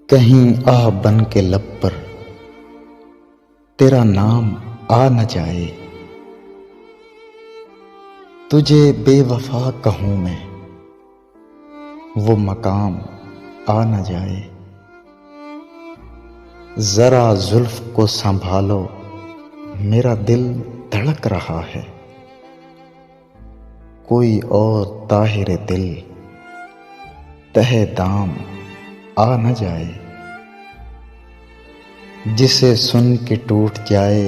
कहीं आह बन के लब पर तेरा नाम आ न जाए, तुझे बेवफा कहूं मैं, वो मकाम आ न जाए। जरा जुल्फ को संभालो, मेरा दिल धड़क रहा है, कोई और ताहिर दिल तहे दाम आ न जाए। जिसे सुन के टूट जाए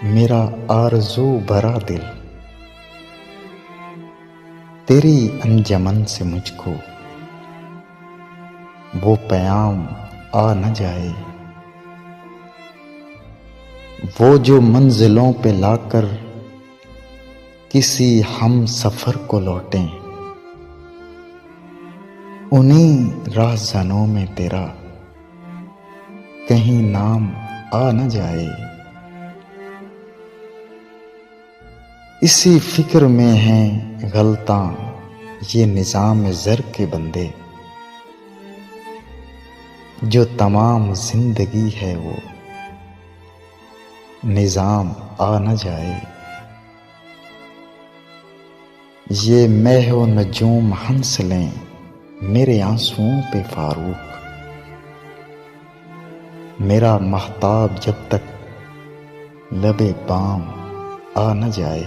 मेरा आरज़ू भरा दिल, तेरी अंजमन से मुझको वो पैगाम आ न जाए। वो जो मंजिलों पे लाकर किसी हम सफर को लौटें, उन्हीं राहज़नों में तेरा कहीं नाम आ न जाए। इसी फिक्र में हैं गलतां ये निज़ाम ज़र के बंदे, जो तमाम जिंदगी है वो निज़ाम आ न जाए। ये मैहो नजूम हंस लें मेरे आंसुओं पे फारूक, मेरा महताब जब तक लबे बाम आ न जाए।